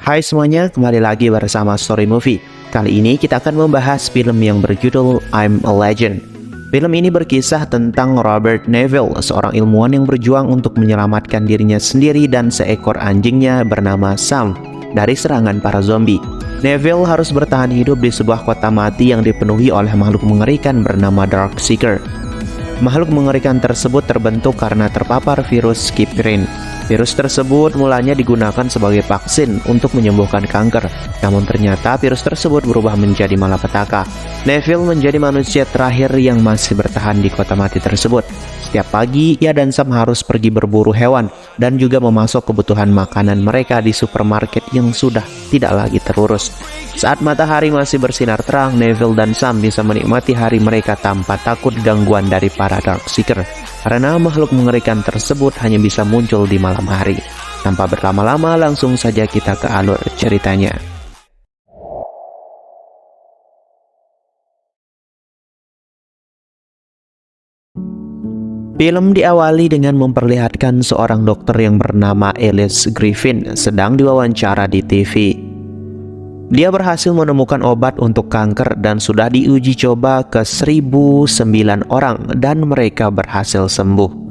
Hai semuanya, kembali lagi bersama Story Movie. Kali ini kita akan membahas film yang berjudul I'm a Legend. Film ini berkisah tentang Robert Neville, seorang ilmuwan yang berjuang untuk menyelamatkan dirinya sendiri dan seekor anjingnya bernama Sam dari serangan para zombie. Neville harus bertahan hidup di sebuah kota mati yang dipenuhi oleh makhluk mengerikan bernama Darkseeker. Makhluk mengerikan tersebut terbentuk karena terpapar virus Skip Brain. Virus tersebut mulanya digunakan sebagai vaksin untuk menyembuhkan kanker. Namun ternyata virus tersebut berubah menjadi malapetaka. Neville menjadi manusia terakhir yang masih bertahan di kota mati tersebut. Setiap pagi, ia dan Sam harus pergi berburu hewan dan juga memasok kebutuhan makanan mereka di supermarket yang sudah tidak lagi terurus. Saat matahari masih bersinar terang, Neville dan Sam bisa menikmati hari mereka tanpa takut gangguan dari para Darkseeker. Karena makhluk mengerikan tersebut hanya bisa muncul di malam hari. Tanpa berlama-lama, langsung saja kita ke alur ceritanya. Film diawali dengan memperlihatkan seorang dokter yang bernama Ellis Griffin sedang diwawancara di TV. Dia berhasil menemukan obat untuk kanker dan sudah diuji coba ke 1009 orang dan mereka berhasil sembuh.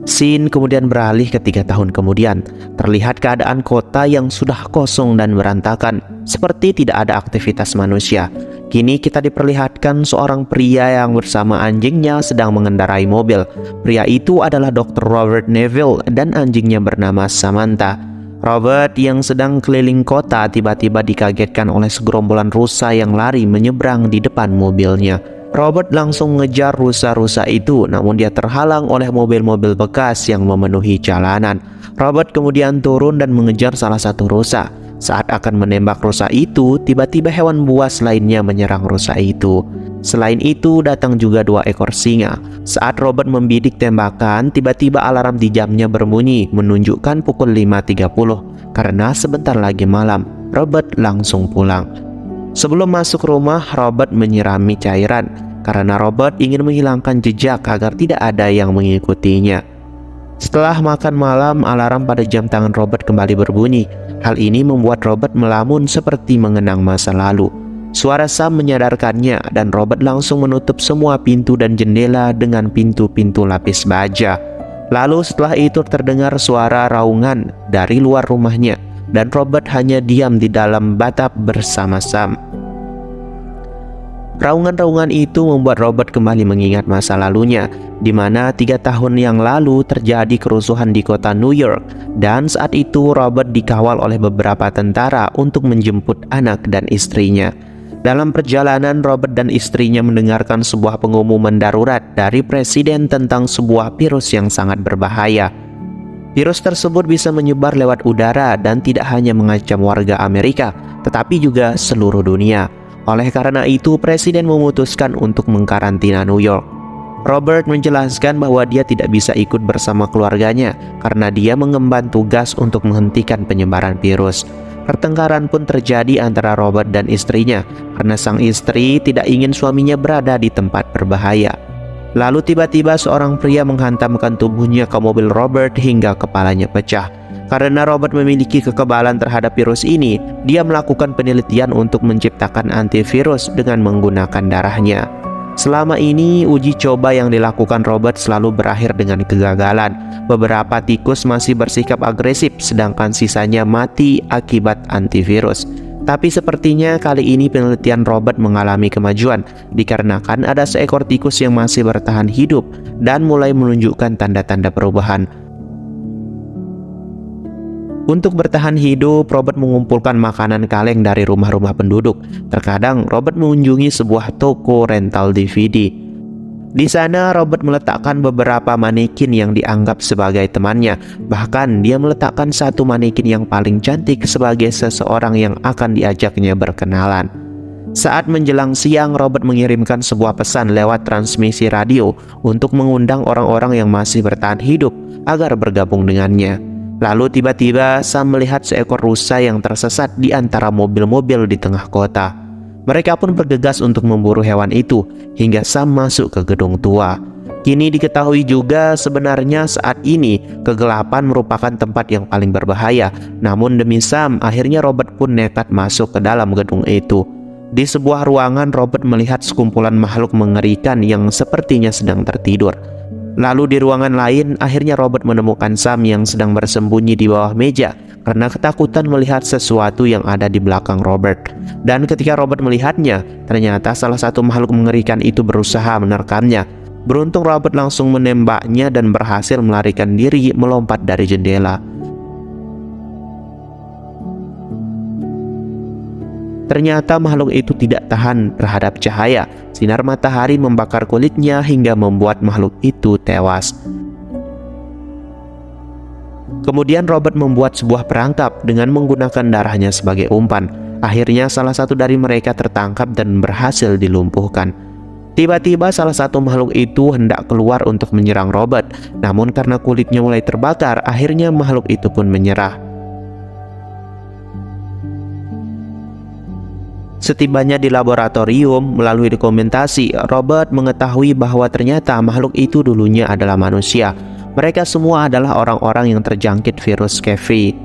Scene kemudian beralih ke 3 tahun kemudian. Terlihat keadaan kota yang sudah kosong dan berantakan, seperti tidak ada aktivitas manusia. Kini kita diperlihatkan seorang pria yang bersama anjingnya sedang mengendarai mobil. Pria itu adalah Dr. Robert Neville dan anjingnya bernama Samantha. Robert yang sedang keliling kota tiba-tiba dikagetkan oleh segerombolan rusa yang lari menyeberang di depan mobilnya. Robert langsung mengejar rusa-rusa itu, namun dia terhalang oleh mobil-mobil bekas yang memenuhi jalanan. Robert kemudian turun dan mengejar salah satu rusa. Saat akan menembak rusa itu, tiba-tiba hewan buas lainnya menyerang rusa itu. Selain itu, datang juga 2 ekor singa. Saat Robert membidik tembakan, tiba-tiba alarm di jamnya berbunyi, menunjukkan pukul 5.30. Karena sebentar lagi malam, Robert langsung pulang. Sebelum masuk rumah, Robert menyirami cairan, karena Robert ingin menghilangkan jejak agar tidak ada yang mengikutinya. Setelah makan malam, alarm pada jam tangan Robert kembali berbunyi. Hal ini membuat Robert melamun seperti mengenang masa lalu. Suara Sam menyadarkannya dan Robert langsung menutup semua pintu dan jendela dengan pintu-pintu lapis baja. Lalu setelah itu terdengar suara raungan dari luar rumahnya dan Robert hanya diam di dalam batap bersama Sam. Raungan-raungan itu membuat Robert kembali mengingat masa lalunya, di mana 3 tahun yang lalu terjadi kerusuhan di kota New York, dan saat itu Robert dikawal oleh beberapa tentara untuk menjemput anak dan istrinya. Dalam perjalanan, Robert dan istrinya mendengarkan sebuah pengumuman darurat dari presiden tentang sebuah virus yang sangat berbahaya. Virus tersebut bisa menyebar lewat udara dan tidak hanya mengancam warga Amerika, tetapi juga seluruh dunia. Oleh karena itu, presiden memutuskan untuk mengkarantina New York. Robert menjelaskan bahwa dia tidak bisa ikut bersama keluarganya karena dia mengemban tugas untuk menghentikan penyebaran virus. Pertengkaran pun terjadi antara Robert dan istrinya karena sang istri tidak ingin suaminya berada di tempat berbahaya. Lalu tiba-tiba seorang pria menghantamkan tubuhnya ke mobil Robert hingga kepalanya pecah. Karena Robert memiliki kekebalan terhadap virus ini, dia melakukan penelitian untuk menciptakan antivirus dengan menggunakan darahnya. Selama ini, uji coba yang dilakukan Robert selalu berakhir dengan kegagalan. Beberapa tikus masih bersikap agresif, sedangkan sisanya mati akibat antivirus. Tapi sepertinya kali ini penelitian Robert mengalami kemajuan, dikarenakan ada seekor tikus yang masih bertahan hidup dan mulai menunjukkan tanda-tanda perubahan. Untuk bertahan hidup, Robert mengumpulkan makanan kaleng dari rumah-rumah penduduk. Terkadang Robert mengunjungi sebuah toko rental DVD. Di sana Robert meletakkan beberapa manekin yang dianggap sebagai temannya. Bahkan dia meletakkan satu manekin yang paling cantik sebagai seseorang yang akan diajaknya berkenalan. Saat menjelang siang, Robert mengirimkan sebuah pesan lewat transmisi radio untuk mengundang orang-orang yang masih bertahan hidup agar bergabung dengannya. Lalu tiba-tiba Sam melihat seekor rusa yang tersesat di antara mobil-mobil di tengah kota. Mereka pun bergegas untuk memburu hewan itu hingga Sam masuk ke gedung tua. Kini diketahui juga sebenarnya saat ini kegelapan merupakan tempat yang paling berbahaya. Namun demi Sam, akhirnya Robert pun nekat masuk ke dalam gedung itu. Di sebuah ruangan, Robert melihat sekumpulan makhluk mengerikan yang sepertinya sedang tertidur. Lalu di ruangan lain, akhirnya Robert menemukan Sam yang sedang bersembunyi di bawah meja karena ketakutan melihat sesuatu yang ada di belakang Robert. Dan ketika Robert melihatnya, ternyata salah satu makhluk mengerikan itu berusaha menerkamnya. Beruntung Robert langsung menembaknya dan berhasil melarikan diri melompat dari jendela. Ternyata makhluk itu tidak tahan terhadap cahaya. Sinar matahari membakar kulitnya hingga membuat makhluk itu tewas. Kemudian Robert membuat sebuah perangkap dengan menggunakan darahnya sebagai umpan. Akhirnya salah satu dari mereka tertangkap dan berhasil dilumpuhkan. Tiba-tiba salah satu makhluk itu hendak keluar untuk menyerang Robert. Namun karena kulitnya mulai terbakar, akhirnya makhluk itu pun menyerah. Setibanya di laboratorium, melalui dokumentasi, Robert mengetahui bahwa ternyata makhluk itu dulunya adalah manusia. Mereka semua adalah orang-orang yang terjangkit virus Scurvy.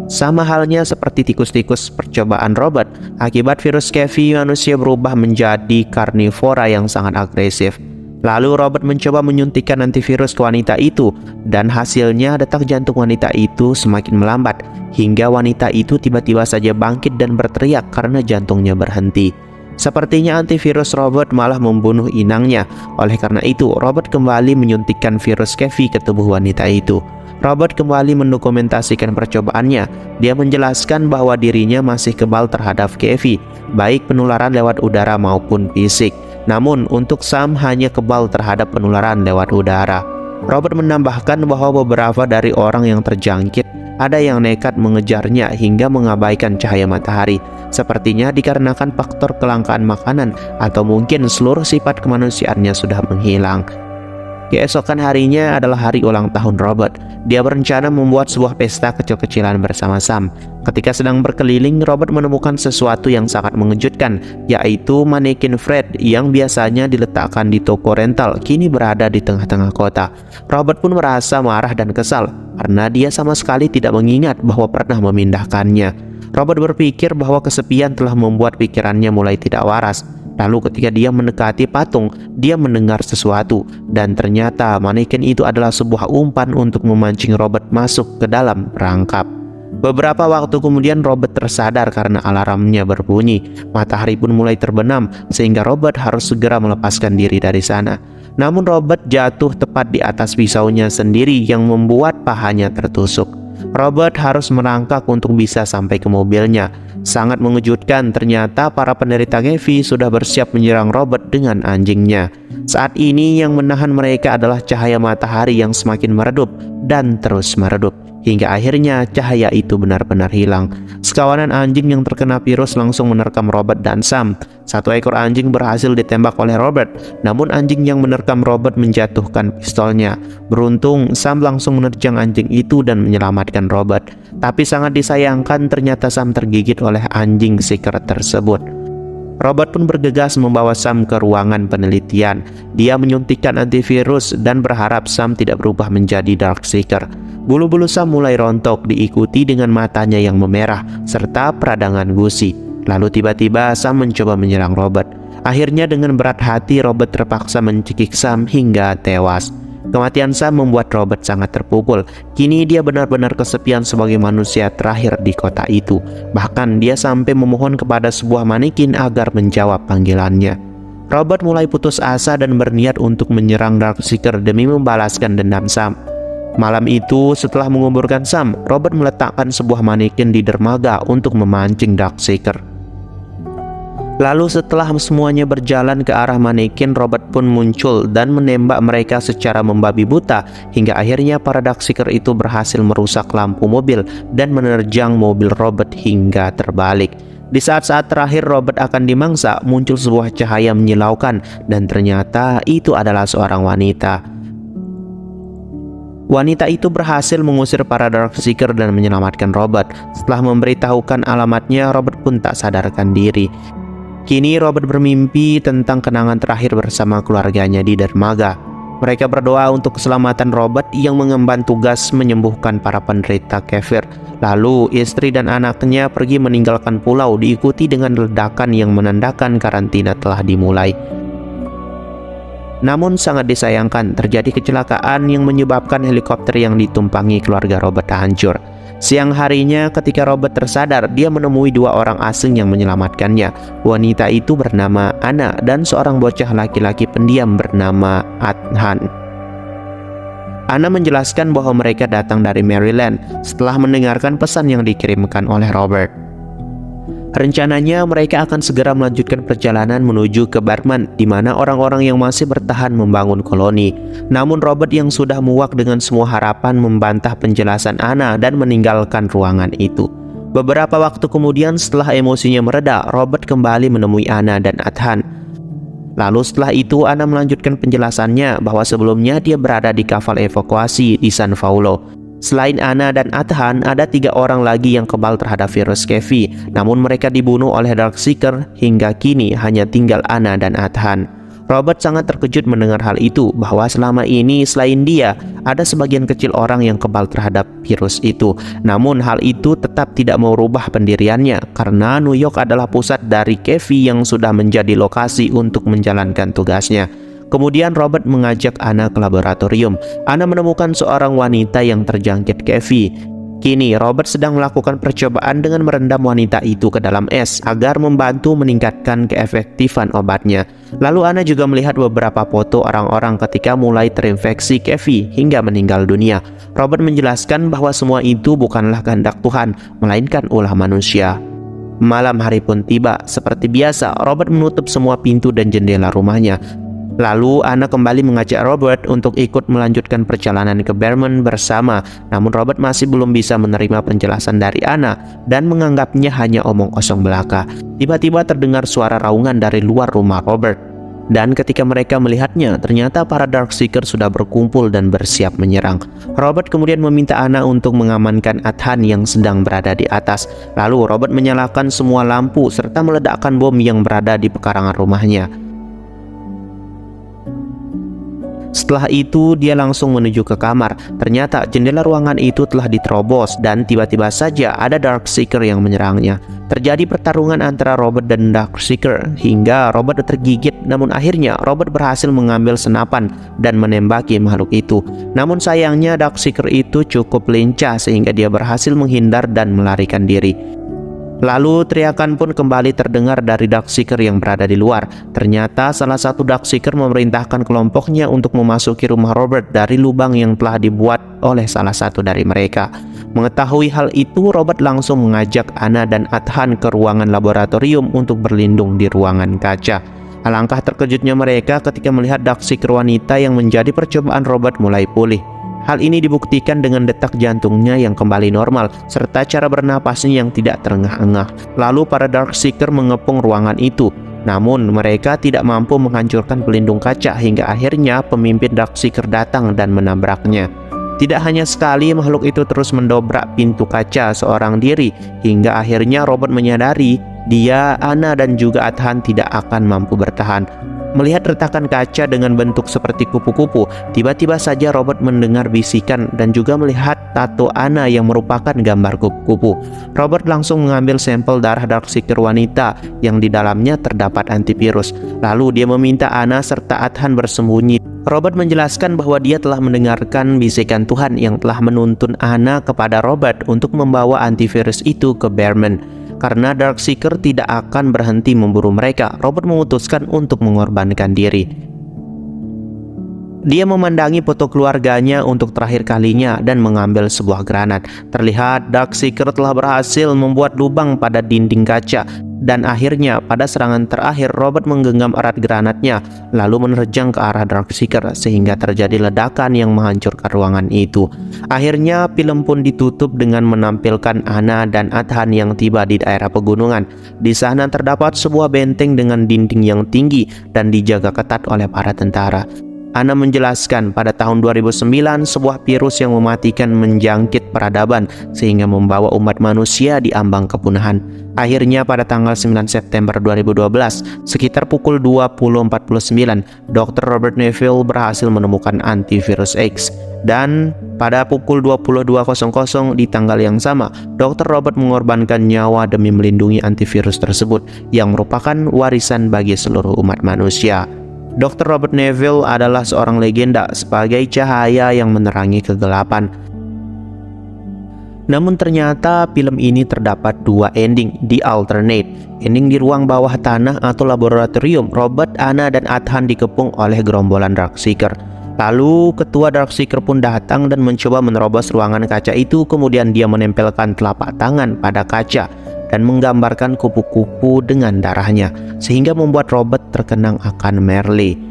Sama halnya seperti tikus-tikus percobaan Robert, akibat virus Scurvy manusia berubah menjadi karnivora yang sangat agresif. Lalu Robert mencoba menyuntikkan antivirus ke wanita itu, dan hasilnya detak jantung wanita itu semakin melambat, hingga wanita itu tiba-tiba saja bangkit dan berteriak karena jantungnya berhenti. Sepertinya antivirus Robert malah membunuh inangnya. Oleh karena itu, Robert kembali menyuntikkan virus Scurvy ke tubuh wanita itu. Robert kembali mendokumentasikan percobaannya. Dia menjelaskan bahwa dirinya masih kebal terhadap Scurvy, baik penularan lewat udara maupun fisik. Namun untuk Sam hanya kebal terhadap penularan lewat udara. Robert menambahkan bahwa beberapa dari orang yang terjangkit ada yang nekat mengejarnya hingga mengabaikan cahaya matahari. Sepertinya dikarenakan faktor kelangkaan makanan atau mungkin seluruh sifat kemanusiaannya sudah menghilang. Keesokan harinya adalah hari ulang tahun Robert. Dia berencana membuat sebuah pesta kecil-kecilan bersama Sam. Ketika sedang berkeliling, Robert menemukan sesuatu yang sangat mengejutkan, yaitu manekin Fred yang biasanya diletakkan di toko rental, kini berada di tengah-tengah kota. Robert pun merasa marah dan kesal, karena dia sama sekali tidak mengingat bahwa pernah memindahkannya. Robert berpikir bahwa kesepian telah membuat pikirannya mulai tidak waras. Lalu ketika dia mendekati patung, dia mendengar sesuatu, dan ternyata manekin itu adalah sebuah umpan untuk memancing Robert masuk ke dalam perangkap. Beberapa waktu kemudian Robert tersadar karena alarmnya berbunyi. Matahari pun mulai terbenam, sehingga Robert harus segera melepaskan diri dari sana. Namun Robert jatuh tepat di atas pisaunya sendiri yang membuat pahanya tertusuk. Robert harus merangkak untuk bisa sampai ke mobilnya. Sangat mengejutkan, ternyata para penderita Scurvy sudah bersiap menyerang Robert dengan anjingnya. Saat ini yang menahan mereka adalah cahaya matahari yang semakin meredup dan terus meredup, hingga akhirnya cahaya itu benar-benar hilang. Sekawanan anjing yang terkena virus langsung menerkam Robert dan Sam. Satu ekor anjing berhasil ditembak oleh Robert, namun anjing yang menerkam Robert menjatuhkan pistolnya. Beruntung, Sam langsung menerjang anjing itu dan menyelamatkan Robert. Tapi sangat disayangkan, ternyata Sam tergigit oleh anjing seeker tersebut. Robert pun bergegas membawa Sam ke ruangan penelitian. Dia menyuntikkan antivirus dan berharap Sam tidak berubah menjadi Darkseeker. Bulu-bulu Sam mulai rontok, diikuti dengan matanya yang memerah serta peradangan gusi. Lalu tiba-tiba Sam mencoba menyerang Robert. Akhirnya dengan berat hati Robert terpaksa mencekik Sam hingga tewas. Kematian Sam membuat Robert sangat terpukul. Kini dia benar-benar kesepian sebagai manusia terakhir di kota itu. Bahkan dia sampai memohon kepada sebuah manekin agar menjawab panggilannya. Robert mulai putus asa dan berniat untuk menyerang Darkseeker demi membalaskan dendam Sam. Malam itu, setelah menguburkan Sam, Robert meletakkan sebuah manekin di dermaga untuk memancing Darkseeker. Lalu setelah semuanya berjalan ke arah manekin, Robert pun muncul dan menembak mereka secara membabi buta, hingga akhirnya para Darkseeker itu berhasil merusak lampu mobil dan menerjang mobil Robert hingga terbalik. Di saat-saat terakhir Robert akan dimangsa, muncul sebuah cahaya menyilaukan, dan ternyata itu adalah seorang wanita. Wanita itu berhasil mengusir para Darkseeker dan menyelamatkan Robert. Setelah memberitahukan alamatnya, Robert pun tak sadarkan diri. Kini Robert bermimpi tentang kenangan terakhir bersama keluarganya di dermaga. Mereka berdoa untuk keselamatan Robert yang mengemban tugas menyembuhkan para penderita kefir. Lalu istri dan anaknya pergi meninggalkan pulau diikuti dengan ledakan yang menandakan karantina telah dimulai. Namun sangat disayangkan terjadi kecelakaan yang menyebabkan helikopter yang ditumpangi keluarga Robert hancur. Siang harinya ketika Robert tersadar, dia menemui dua orang asing yang menyelamatkannya. Wanita itu bernama Anna dan seorang bocah laki-laki pendiam bernama Adhan. Anna menjelaskan bahwa mereka datang dari Maryland setelah mendengarkan pesan yang dikirimkan oleh Robert. Rencananya mereka akan segera melanjutkan perjalanan menuju ke Barman, di mana orang-orang yang masih bertahan membangun koloni. Namun Robert yang sudah muak dengan semua harapan membantah penjelasan Anna dan meninggalkan ruangan itu. Beberapa waktu kemudian setelah emosinya mereda, Robert kembali menemui Anna dan Adhan. Lalu setelah itu Anna melanjutkan penjelasannya bahwa sebelumnya dia berada di kapal evakuasi di San Paulo. Selain Anna dan Adhan, ada 3 orang lagi yang kebal terhadap virus Kevi. Namun mereka dibunuh oleh Darkseeker. Hingga kini hanya tinggal Anna dan Adhan. Robert sangat terkejut mendengar hal itu, bahwa selama ini selain dia, ada sebagian kecil orang yang kebal terhadap virus itu. Namun hal itu tetap tidak merubah pendiriannya, karena New York adalah pusat dari Kevi yang sudah menjadi lokasi untuk menjalankan tugasnya. Kemudian Robert mengajak Anna ke laboratorium. Anna menemukan seorang wanita yang terjangkit Kevi. Kini Robert sedang melakukan percobaan dengan merendam wanita itu ke dalam es agar membantu meningkatkan keefektifan obatnya. Lalu Anna juga melihat beberapa foto orang-orang ketika mulai terinfeksi Kevi hingga meninggal dunia. Robert menjelaskan bahwa semua itu bukanlah kehendak Tuhan, melainkan ulah manusia. Malam hari pun tiba. Seperti biasa, Robert menutup semua pintu dan jendela rumahnya. Lalu Anna kembali mengajak Robert untuk ikut melanjutkan perjalanan ke Barman bersama. Namun Robert masih belum bisa menerima penjelasan dari Anna dan menganggapnya hanya omong kosong belaka. Tiba-tiba terdengar suara raungan dari luar rumah Robert. Dan ketika mereka melihatnya, ternyata para Darkseeker sudah berkumpul dan bersiap menyerang. Robert kemudian meminta Anna untuk mengamankan Adhan yang sedang berada di atas. Lalu Robert menyalakan semua lampu serta meledakkan bom yang berada di pekarangan rumahnya. Setelah itu dia langsung menuju ke kamar. Ternyata jendela ruangan itu telah diterobos dan tiba-tiba saja ada Darkseeker yang menyerangnya. Terjadi pertarungan antara Robert dan Darkseeker hingga Robert tergigit. Namun akhirnya Robert berhasil mengambil senapan dan menembaki makhluk itu. Namun sayangnya Darkseeker itu cukup lincah sehingga dia berhasil menghindar dan melarikan diri. Lalu teriakan pun kembali terdengar dari Darkseeker yang berada di luar. Ternyata salah satu Darkseeker memerintahkan kelompoknya untuk memasuki rumah Robert dari lubang yang telah dibuat oleh salah satu dari mereka. Mengetahui hal itu, Robert langsung mengajak Anna dan Adhan ke ruangan laboratorium untuk berlindung di ruangan kaca. Alangkah terkejutnya mereka ketika melihat Darkseeker wanita yang menjadi percobaan Robert mulai pulih. Hal ini dibuktikan dengan detak jantungnya yang kembali normal, serta cara bernapasnya yang tidak terengah-engah. Lalu para Darkseeker mengepung ruangan itu. Namun mereka tidak mampu menghancurkan pelindung kaca hingga akhirnya pemimpin Darkseeker datang dan menabraknya. Tidak hanya sekali, makhluk itu terus mendobrak pintu kaca seorang diri, hingga akhirnya Robert menyadari dia, Anna, dan juga Adhan tidak akan mampu bertahan. Melihat retakan kaca dengan bentuk seperti kupu-kupu, tiba-tiba saja Robert mendengar bisikan dan juga melihat tato Anna yang merupakan gambar kupu-kupu. Robert langsung mengambil sampel darah Darkseeker wanita yang di dalamnya terdapat antivirus. Lalu dia meminta Anna serta Adhan bersembunyi. Robert menjelaskan bahwa dia telah mendengarkan bisikan Tuhan yang telah menuntun Anna kepada Robert untuk membawa antivirus itu ke Barman. Karena Darkseeker tidak akan berhenti memburu mereka, Robert memutuskan untuk mengorbankan diri. Dia memandangi foto keluarganya untuk terakhir kalinya dan mengambil sebuah granat. Terlihat Darkseeker telah berhasil membuat lubang pada dinding kaca. Dan akhirnya pada serangan terakhir Robert menggenggam erat granatnya lalu menerjang ke arah Darkseeker sehingga terjadi ledakan yang menghancurkan ruangan itu. Akhirnya film pun ditutup dengan menampilkan Anna dan Adhan yang tiba di daerah pegunungan. Di sana terdapat sebuah benteng dengan dinding yang tinggi dan dijaga ketat oleh para tentara. Ana menjelaskan pada tahun 2009 sebuah virus yang mematikan menjangkit peradaban sehingga membawa umat manusia di ambang kepunahan. Akhirnya pada tanggal 9 September 2012, sekitar pukul 20.49, Dr. Robert Neville berhasil menemukan antivirus X. Dan pada pukul 22.00 di tanggal yang sama, Dr. Robert mengorbankan nyawa demi melindungi antivirus tersebut yang merupakan warisan bagi seluruh umat manusia. Dr. Robert Neville adalah seorang legenda sebagai cahaya yang menerangi kegelapan. Namun ternyata film ini terdapat dua ending, The Alternate. Ending di ruang bawah tanah atau laboratorium, Robert, Anna, dan Adhan dikepung oleh gerombolan Darkseeker. Lalu ketua Darkseeker pun datang dan mencoba menerobos ruangan kaca itu. Kemudian dia menempelkan telapak tangan pada kaca dan menggambarkan kupu-kupu dengan darahnya, sehingga membuat Robert terkenang akan Merle.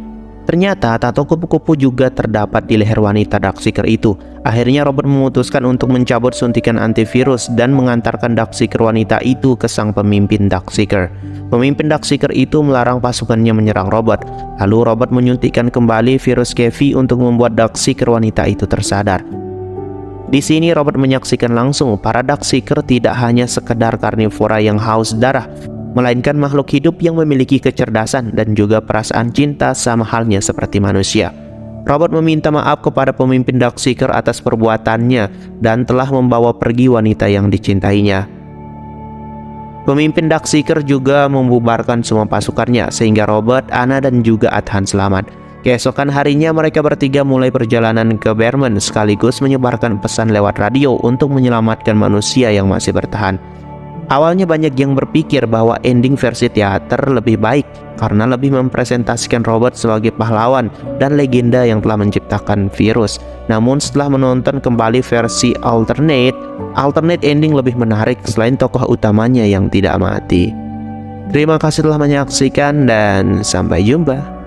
Ternyata tato kupu-kupu juga terdapat di leher wanita Darkseeker itu. Akhirnya Robert memutuskan untuk mencabut suntikan antivirus dan mengantarkan Darkseeker wanita itu ke sang pemimpin Darkseeker. Pemimpin Darkseeker itu melarang pasukannya menyerang Robert. Lalu Robert menyuntikkan kembali virus Kevi untuk membuat Darkseeker wanita itu tersadar. Di sini Robert menyaksikan langsung para Darkseeker tidak hanya sekedar karnivora yang haus darah, melainkan makhluk hidup yang memiliki kecerdasan dan juga perasaan cinta sama halnya seperti manusia. Robert meminta maaf kepada pemimpin Darkseeker atas perbuatannya dan telah membawa pergi wanita yang dicintainya. Pemimpin Darkseeker juga membubarkan semua pasukannya sehingga Robert, Anna, dan juga Adhan selamat. Keesokan harinya mereka bertiga mulai perjalanan ke Berman sekaligus menyebarkan pesan lewat radio untuk menyelamatkan manusia yang masih bertahan. Awalnya banyak yang berpikir bahwa ending versi teater lebih baik karena lebih mempresentasikan Robert sebagai pahlawan dan legenda yang telah menciptakan virus. Namun setelah menonton kembali versi alternate ending lebih menarik selain tokoh utamanya yang tidak mati. Terima kasih telah menyaksikan dan sampai jumpa.